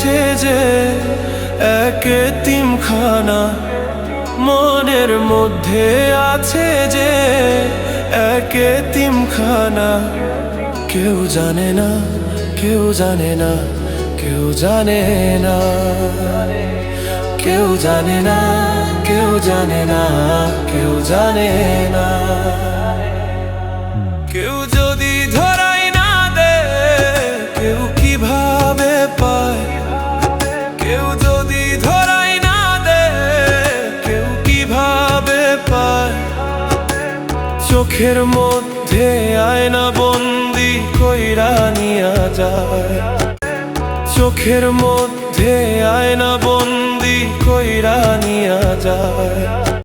আছে যে এক এতিমখানা, মনের মধ্যে আছে যে এক এতিমখানা। কেউ জানে না, কেউ জানে না, কেউ জানে না, কেউ জানে না, কেউ জানে না, কেউ জানে না। কেউ যদি ধরাই না দে কেউ কিভাবে পায়, কেউ যদি ধরাই না দে কেউ কিভাবে পায়। চোখের মধ্যে আয়না বন্দি কইরা নিয়া যায়, চোখের মধ্যে আয়না বন্দি কইরা নিয়া যায়।